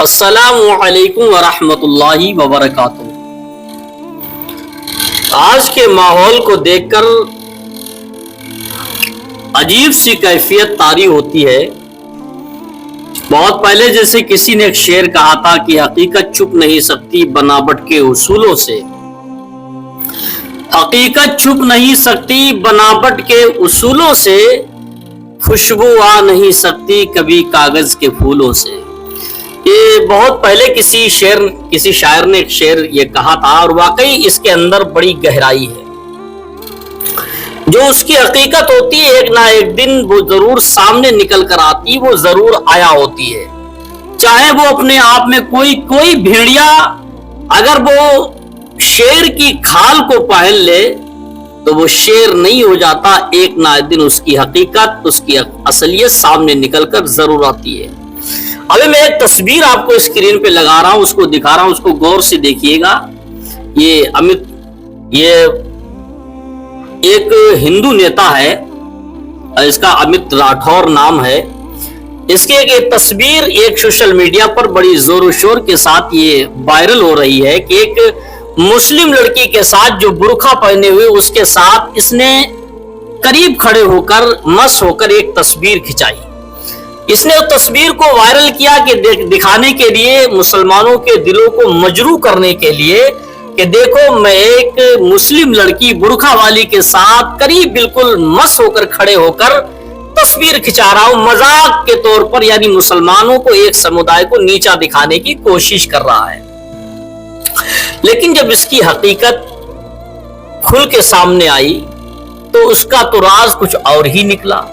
अस्सलामु अलैकुम वरहमत उल्लाहि वबरकातुहू। आज के माहौल को देखकर अजीब सी कैफियत तारी होती है। बहुत पहले जैसे किसी ने एक शेर कहा था कि हकीकत छुप नहीं सकती बनावट के उसूलों से। हकीकत छुप नहीं सकती बनावट के उसूलों से, खुशबू आ नहीं सकती कभी कागज के फूलों से। ये बहुत पहले किसी शायर ने एक शेर ये कहा था और वाकई इसके अंदर बड़ी गहराई है। जो उसकी हकीकत होती है एक ना एक दिन वो जरूर सामने निकल कर आती, वो जरूर आया होती है। चाहे वो अपने आप में कोई भेड़िया अगर वो शेर की खाल को पहन ले तो वो शेर नहीं हो जाता। एक ना एक दिन उसकी हकीकत, उसकी असलियत सामने निकलकर जरूर आती है। अभी मैं एक तस्वीर आपको स्क्रीन पे लगा रहा हूं, उसको दिखा रहा हूं, उसको गौर से देखिएगा। ये एक हिंदू नेता है, इसका अमित राठौर नाम है। इसकी एक तस्वीर एक सोशल मीडिया पर बड़ी जोर शोर के साथ ये वायरल हो रही है कि एक मुस्लिम लड़की के साथ जो बुर्का पहने हुए उसके साथ इसने करीब खड़े होकर मस्त होकर एक तस्वीर खिंचाई। इसने उस तस्वीर को वायरल किया कि दिखाने के लिए, मुसलमानों के दिलों को मजरू करने के लिए कि देखो मैं एक मुस्लिम लड़की बुर्का वाली के साथ करीब बिल्कुल मस्त होकर खड़े होकर तस्वीर खिंचा रहा हूं मजाक के तौर पर, यानी मुसलमानों को, एक समुदाय को नीचा दिखाने की कोशिश कर रहा है। लेकिन जब इसकी हकीकत खुल के सामने आई तो उसका तो राज कुछ और ही निकला।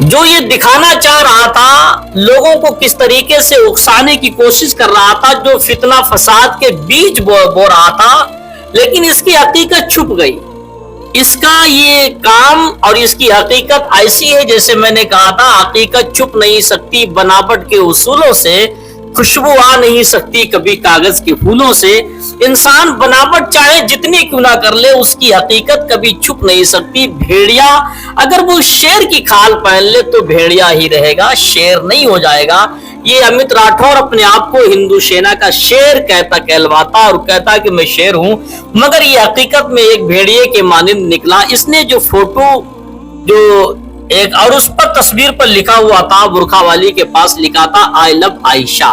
जो ये दिखाना चाह रहा था, लोगों को किस तरीके से उकसाने की कोशिश कर रहा था, जो फितना फसाद के बीज बो रहा था, लेकिन इसकी हकीकत छुप गई। इसका ये काम और इसकी हकीकत ऐसी है जैसे मैंने कहा था, हकीकत छुप नहीं सकती बनावट के उसूलों से, खुशबू आ नहीं सकती कभी कागज के फूलों से। इंसान बनावट चाहे जितनी क्यों ना कर ले, उसकी हकीकत कभी छुप नहीं सकती। भेड़िया अगर वो शेर की खाल पहन ले तो भेड़िया ही रहेगा, शेर नहीं हो जाएगा। ये अमित राठौर अपने आप को हिंदू सेना का शेर कहलवाता और कहता कि मैं शेर हूं, मगर ये हकीकत में एक भेड़िए के मानिंद निकला। इसने जो फोटो जो एक और उस पर तस्वीर पर लिखा हुआ था, बुर्का वाली के पास लिखा था आई लव आयशा,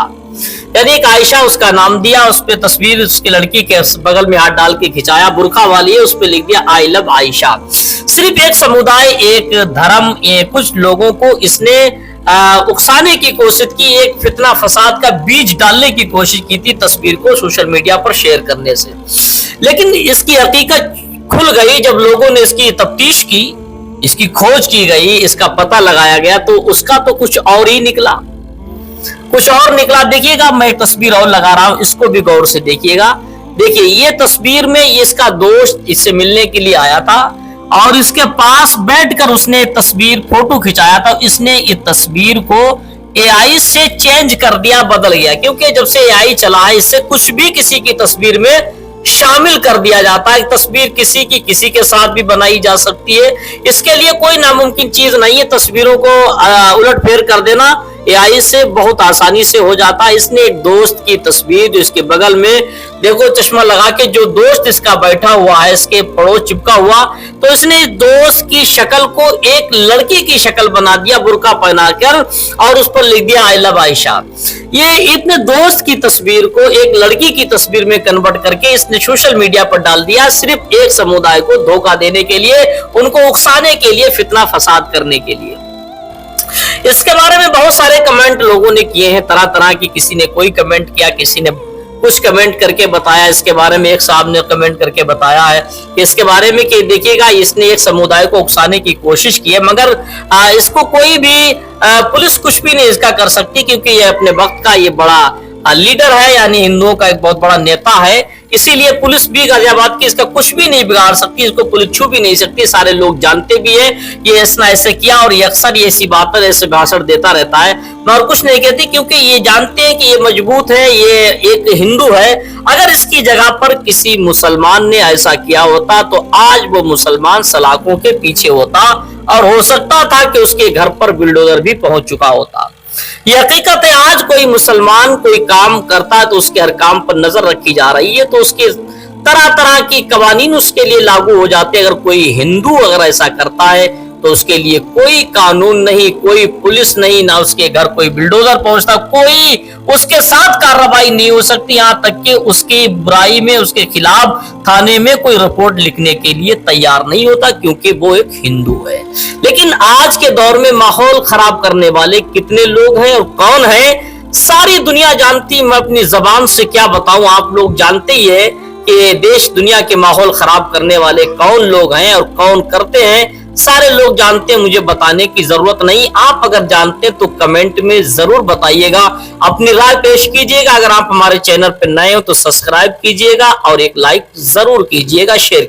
यानी एक आयशा उसका नाम दिया। उस पे तस्वीर उसकी लड़की के बगल में हाथ डाल के खिंचाया, बुर्का वाली है, उस पे लिख दिया आई लव आयशा। सिर्फ एक समुदाय, एक धर्म, कुछ लोगों को इसने उकसाने की कोशिश की, एक फितना फसाद का बीज डालने की कोशिश की थी तस्वीर को सोशल मीडिया पर शेयर करने से। लेकिन इसकी हकीकत खुल गई जब लोगों ने इसकी तफ्तीश की, इसकी खोज की गई, इसका पता लगाया गया तो उसका तो कुछ और ही निकला, कुछ और निकला। देखिएगा, मैं एक तस्वीर और लगा रहा हूं, इसको भी गौर से देखिएगा। देखिए, ये तस्वीर में इसका दोस्त इससे मिलने के लिए आया था और इसके पास बैठकर उसने तस्वीर फोटो खिंचाया था। इसने इस तस्वीर को एआई से चेंज कर दिया, बदल गया, क्योंकि जब से एआई चला है इससे कुछ भी किसी की तस्वीर में शामिल कर दिया जाता है। तस्वीर किसी की किसी के साथ भी बनाई जा सकती है, इसके लिए कोई नामुमकिन चीज नहीं है। तस्वीरों को उलट फेर कर देना एआई से बहुत आसानी से हो जाता है। इसने एक दोस्त की तस्वीर जो इसके बगल में देखो चश्मा लगा के जो दोस्त इसका बैठा हुआ है, इसके पड़ोस चिपका हुआ, तो इसने दोस्त की शक्ल को एक लड़की की शक्ल बना दिया बुर्का पहनाकर और उस पर लिख दिया आई लव आयशा। ये इतने दोस्त की तस्वीर को एक लड़की की तस्वीर में कन्वर्ट करके इसने सोशल मीडिया पर डाल दिया, सिर्फ एक समुदाय को धोखा देने के लिए, उनको उकसाने के लिए, फितना फसाद करने के लिए। इसके बारे में बहुत सारे कमेंट लोगों ने किए हैं, तरह तरह की, किसी ने कोई कमेंट किया, किसी ने कुछ कमेंट करके बताया। इसके बारे में एक साहब ने कमेंट करके बताया है कि इसके बारे में कि देखिएगा, इसने एक समुदाय को उकसाने की कोशिश की है, मगर इसको कोई भी पुलिस कुछ भी नहीं इसका कर सकती, क्योंकि ये अपने वक्त का ये बड़ा लीडर है, यानी हिंदुओं का एक बहुत बड़ा नेता है। इसीलिए पुलिस भी गाजियाबाद की इसका कुछ भी नहीं बिगाड़ सकती, इसको पुलिस छू भी नहीं सकती। सारे लोग जानते भी है कि इसने ऐसे किया और ये अक्सर ये ऐसी बातें, ऐसे भाषण देता रहता है, और कुछ नहीं कहती, क्योंकि ये जानते हैं कि ये मजबूत है, ये एक हिंदू है। अगर इसकी जगह पर किसी मुसलमान ने ऐसा किया होता तो आज वो मुसलमान सलाखों के पीछे होता और हो सकता था कि उसके घर पर बुलडोजर भी पहुंच चुका होता। یہ حقیقت ہے. آج کوئی مسلمان کوئی کام کرتا ہے تو اس کے ہر کام پر نظر رکھی جا رہی ہے, تو اس کے طرح طرح کی قوانین اس کے لیے لاگو ہو جاتے ہیں. اگر کوئی ہندو اگر ایسا کرتا ہے تو اس کے لیے کوئی قانون نہیں, کوئی پولیس نہیں, نہ اس کے گھر کوئی بلڈوزر پہنچتا, کوئی اس کے ساتھ کارروائی نہیں ہو سکتی, یہاں تک کہ اس کی برائی میں اس کے خلاف تھانے میں کوئی رپورٹ لکھنے کے لیے تیار نہیں ہوتا, کیونکہ وہ ایک ہندو ہے. لیکن آج کے دور میں ماحول خراب کرنے والے کتنے لوگ ہیں اور کون ہیں, ساری دنیا جانتی. میں اپنی زبان سے کیا بتاؤں, آپ لوگ جانتے ہی ہیں کہ دیش دنیا کے ماحول خراب کرنے والے کون لوگ ہیں اور کون کرتے ہیں. سارے لوگ جانتے ہیں, مجھے بتانے کی ضرورت نہیں. آپ اگر جانتے تو کمنٹ میں ضرور بتائیے گا, اپنی رائے پیش کیجیے گا. اگر آپ ہمارے چینل پہ نئے ہو تو سبسکرائب کیجیے گا اور ایک لائک ضرور کیجیے گا, شیئر